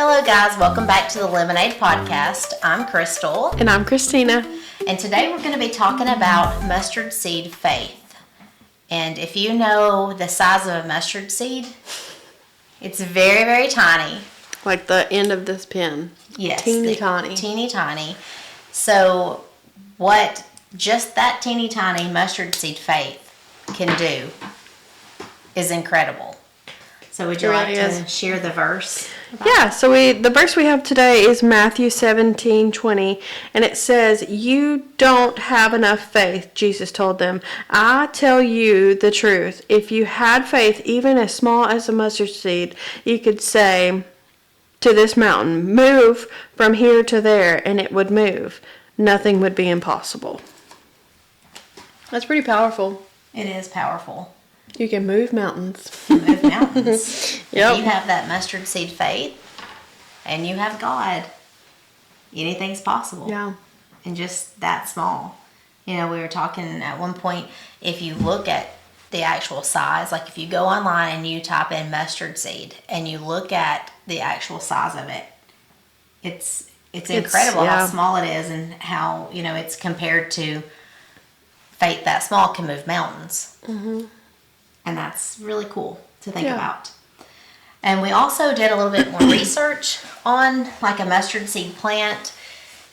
Hello guys, welcome back to the Lemonade Podcast. I'm Crystal. And I'm Christina. And today we're going to be talking about mustard seed faith. And if you know the size of a mustard seed, it's very, very tiny. Like the end of this pin. Yes. Teeny tiny. Teeny tiny. So what just that teeny tiny mustard seed faith can do is incredible. So would you like to share the verse? Yeah, so the verse we have today is Matthew 17:20, and it says, "You don't have enough faith," Jesus told them. "I tell you the truth. If you had faith even as small as a mustard seed, you could say to this mountain, 'Move from here to there,' and it would move. Nothing would be impossible." That's pretty powerful. It is powerful. You can move mountains. Move mountains. Yep. If you have that mustard seed faith and you have God, anything's possible. Yeah. And just that small. You know, we were talking at one point, if you look at the actual size, like if you go online and you type in mustard seed and you look at the actual size of it, it's incredible how small it is and how, you know, it's compared to faith that small can move mountains. Mm-hmm. And that's really cool to think about. And we also did a little bit more research on like a mustard seed plant.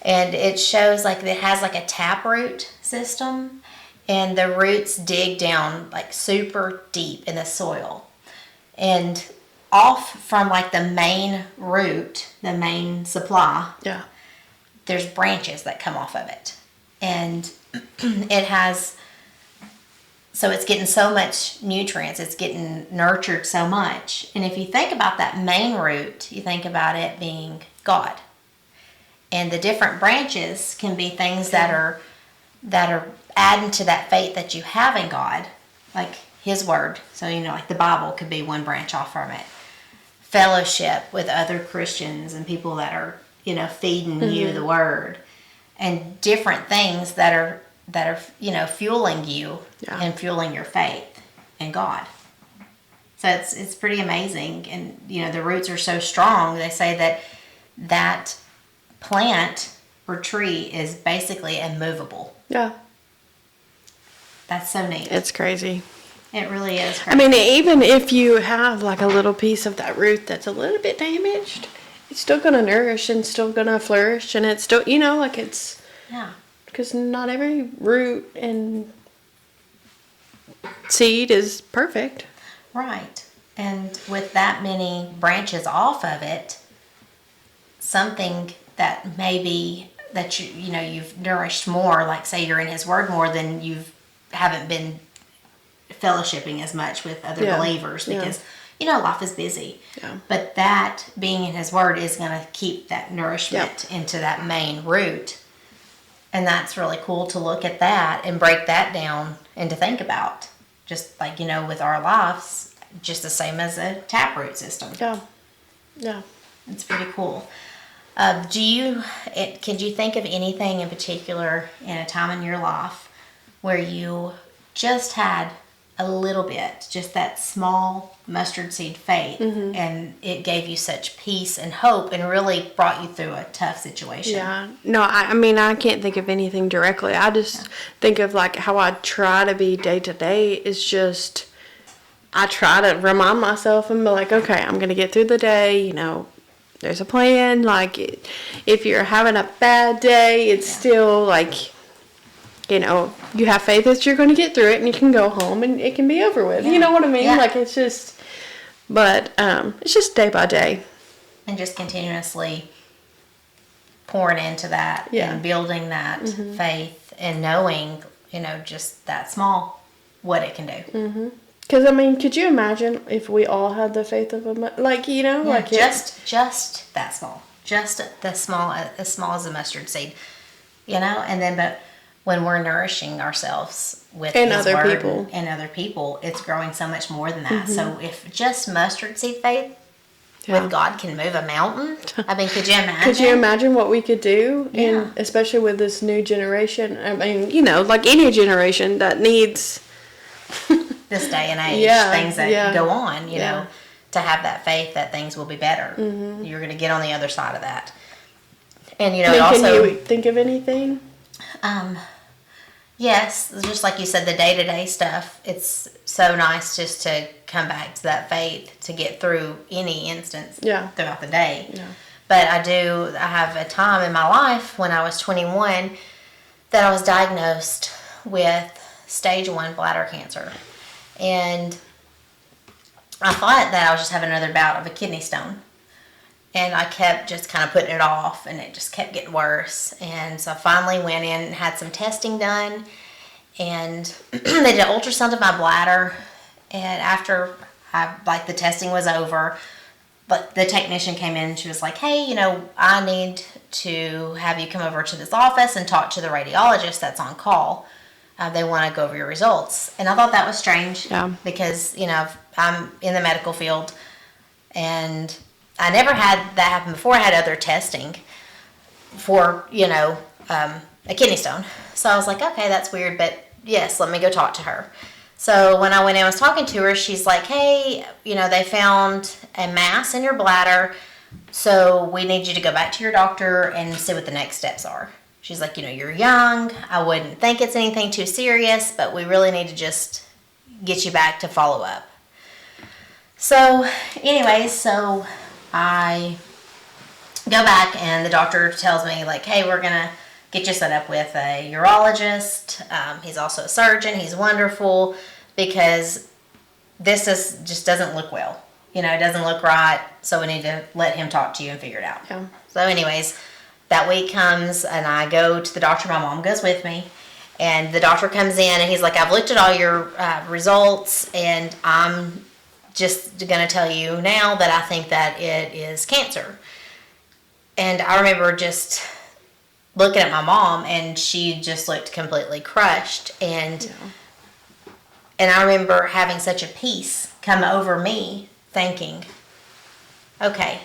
And it shows like it has like a taproot system. And the roots dig down like super deep in the soil. And off from like the main root, the main supply, there's branches that come off of it. And it has... So it's getting so much nutrients, it's getting nurtured so much. And if you think about that main root, you think about it being God. And the different branches can be things that are adding to that faith that you have in God, like His Word. So, you know, like the Bible could be one branch off from it. Fellowship with other Christians and people that are, you know, feeding you the Word. And different things that are you know, fueling you and fueling your faith in God. So it's pretty amazing. And, you know, the roots are so strong. They say that plant or tree is basically immovable. Yeah. That's so neat. It's crazy. It really is crazy. I mean, even if you have like a little piece of that root that's a little bit damaged, it's still going to nourish and still going to flourish. And it's still, you know, like it's... Yeah. Because not every root and seed is perfect. Right. And with that many branches off of it, something that maybe that you know you've nourished more, like say you're in His Word more than haven't been fellowshipping as much with other believers because you know life is busy. Yeah. But that being in His Word is going to keep that nourishment into that main root. And that's really cool to look at that and break that down and to think about. Just like, you know, with our lives, just the same as a taproot system. Yeah. Yeah. It's pretty cool. Could you think of anything in particular in a time in your life where you just had a little bit, just that small mustard seed faith, and it gave you such peace and hope and really brought you through a tough situation? Yeah. No, I mean, I can't think of anything directly. I just think of like how I try to be day to day is just, I try to remind myself and be like, okay, I'm going to get through the day, you know, there's a plan. Like if you're having a bad day, it's still like, you know, you have faith that you're going to get through it and you can go home and it can be over with. Yeah. You know what I mean? Yeah. Like it's just, but it's just day by day. And just continuously pouring into that and building that faith and knowing, you know, just that small, what it can do. Because, I mean, could you imagine if we all had the faith of like, you know, like just that small. Just as small as a mustard seed, you know, and then, but when we're nourishing ourselves with other people, it's growing so much more than that. So if just mustard seed faith with God can move a mountain, I mean, could you imagine? Could you imagine what we could do? Yeah. And especially with this new generation. I mean, you know, like any generation that needs this day and age, things that go on, you know, to have that faith that things will be better. You're going to get on the other side of that. And, you know, I mean, it also... can you think of anything? Yes, just like you said, the day-to-day stuff, it's so nice just to come back to that faith to get through any instance throughout the day. Yeah. But I have a time in my life when I was 21 that I was diagnosed with stage 1 bladder cancer. And I thought that I was just having another bout of a kidney stone. And I kept just kind of putting it off, and it just kept getting worse. And so I finally went in and had some testing done, and they did an ultrasound of my bladder. And after the testing was over, but the technician came in and she was like, "Hey, you know, I need to have you come over to this office and talk to the radiologist that's on call. They want to go over your results." And I thought that was strange because, you know, I'm in the medical field, and I never had that happen before. I had other testing for, you know, a kidney stone. So I was like, okay, that's weird, but yes, let me go talk to her. So when I went in and was talking to her, she's like, "Hey, you know, they found a mass in your bladder, so we need you to go back to your doctor and see what the next steps are." She's like, "You know, you're young. I wouldn't think it's anything too serious, but we really need to just get you back to follow up." So anyways, so I go back and the doctor tells me, like, "Hey, we're going to get you set up with a urologist. He's also a surgeon. He's wonderful, because this just doesn't look well. You know, it doesn't look right, so we need to let him talk to you and figure it out." Yeah. So anyways, that week comes and I go to the doctor. My mom goes with me. And the doctor comes in and he's like, "I've looked at all your results, and I'm just going to tell you now that I think that it is cancer." And I remember just looking at my mom, and she just looked completely crushed. And I remember having such a peace come over me, thinking, okay,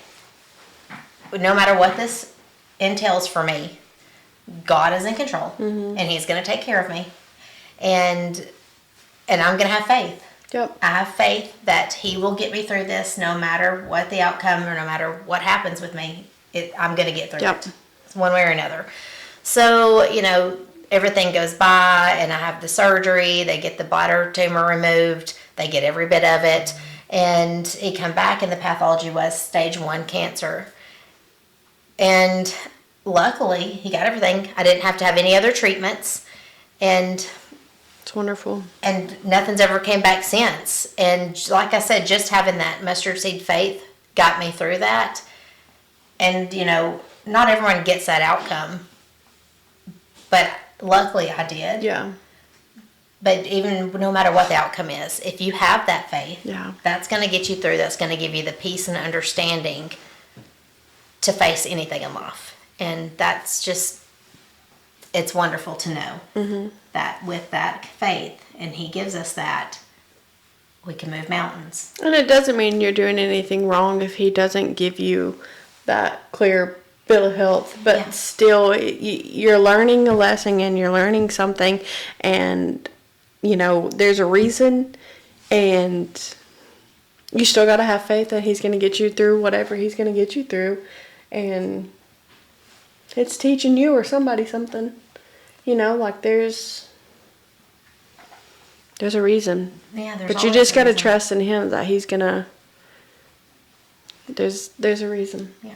no matter what this entails for me, God is in control, and He's going to take care of me, and I'm going to have faith. Yep. I have faith that He will get me through this, no matter what the outcome or no matter what happens with me. I'm going to get through it, one way or another. So, you know, everything goes by, and I have the surgery. They get the bladder tumor removed. They get every bit of it, and he come back, and the pathology was stage 1 cancer. And luckily, he got everything. I didn't have to have any other treatments, and it's wonderful. And nothing's ever came back since. And like I said, just having that mustard seed faith got me through that. And, you know, not everyone gets that outcome, but luckily I did. Yeah. But even no matter what the outcome is, if you have that faith, Yeah. that's going to get you through. That's going to give you the peace and understanding to face anything in life. And that's just, it's wonderful to know that with that faith, and He gives us that, we can move mountains. And it doesn't mean you're doing anything wrong if He doesn't give you that clear bill of health, but still you're learning a lesson, and you're learning something, and you know there's a reason, and you still got to have faith that He's going to get you through whatever He's going to get you through. And it's teaching you or somebody something, you know, like there's a reason. Yeah, there's but you just got to trust in Him that He's gonna, there's a reason. Yeah.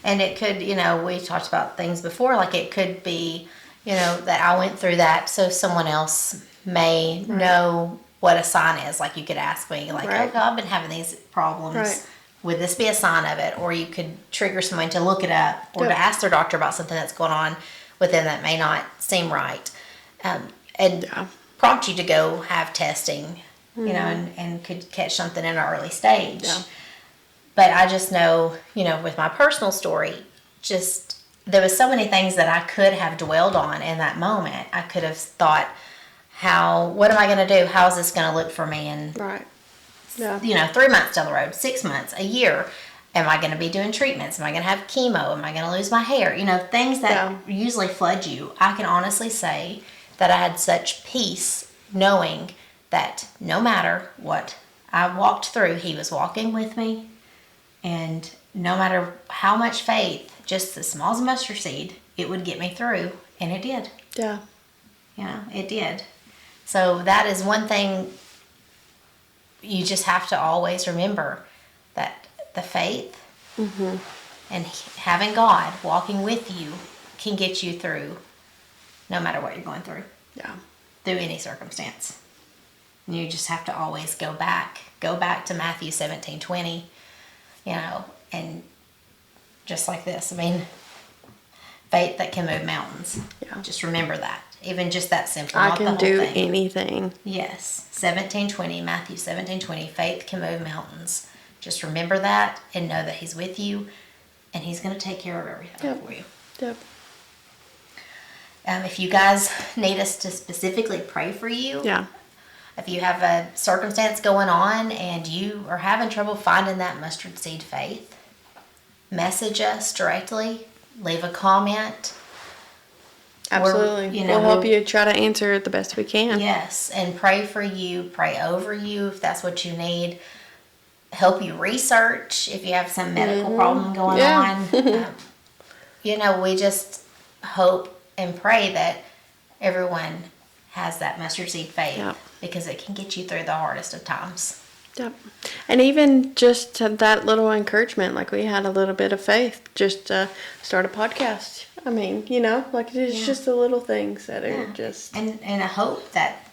And it could, you know, we talked about things before, like it could be, you know, that I went through that so someone else may know what a sign is. Like you could ask me, like, "Oh, I've been having these problems. Right. Would this be a sign of it?" Or you could trigger someone to look it up, or to ask their doctor about something that's going on with them that may not seem right. And prompt you to go have testing, you know, and could catch something in an early stage. Yeah. But I just know, you know, with my personal story, just there was so many things that I could have dwelled on in that moment. I could have thought, what am I going to do? How is this going to look for me in, you know, 3 months down the road, 6 months, a year? Am I going to be doing treatments? Am I going to have chemo? Am I going to lose my hair? You know, things that usually flood you. I can honestly say that I had such peace knowing that no matter what I walked through, he was walking with me, and no matter how much faith, just as small as a mustard seed, it would get me through, and it did. Yeah. It did. So that is one thing you just have to always remember, that the faith and having God walking with you can get you through no matter what you're going through. Yeah. Through any circumstance. And you just have to always go back to Matthew 17:20, and just like this. I mean, faith that can move mountains. Yeah. Just remember that. Even just that simple. I not the can whole do thing. anything. Yes. 17:20, Matthew 17:20, faith can move mountains. Just remember that and know that he's with you and he's going to take care of everything for you. Yep. If you guys need us to specifically pray for you, Yeah. if you have a circumstance going on and you are having trouble finding that mustard seed faith, message us directly, leave a comment. Absolutely. We'll help you try to answer it the best we can. Yes, and pray for you, pray over you if that's what you need. Help you research if you have some medical problem going on. We just hope and pray that everyone has that mustard seed faith because it can get you through the hardest of times. Yep. And even just that little encouragement, like we had a little bit of faith, just start a podcast. I mean, it's just the little things that are just... And I hope that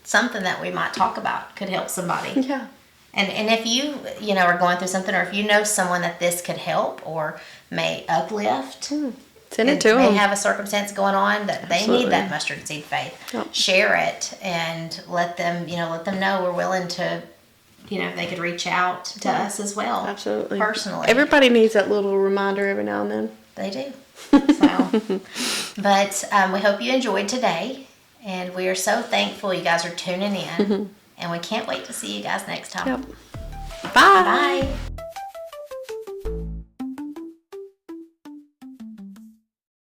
something that we might talk about could help somebody. Yeah. And if you, are going through something, or if you know someone that this could help or may uplift, send it to them. They have a circumstance going on that they Absolutely. need that mustard seed faith. Yep. Share it and let them know we're willing to, if they could reach out to us as well. Absolutely. Personally. Everybody needs that little reminder every now and then. They do. So, but we hope you enjoyed today, and we are so thankful you guys are tuning in, and we can't wait to see you guys next time. Yep. Bye. Bye.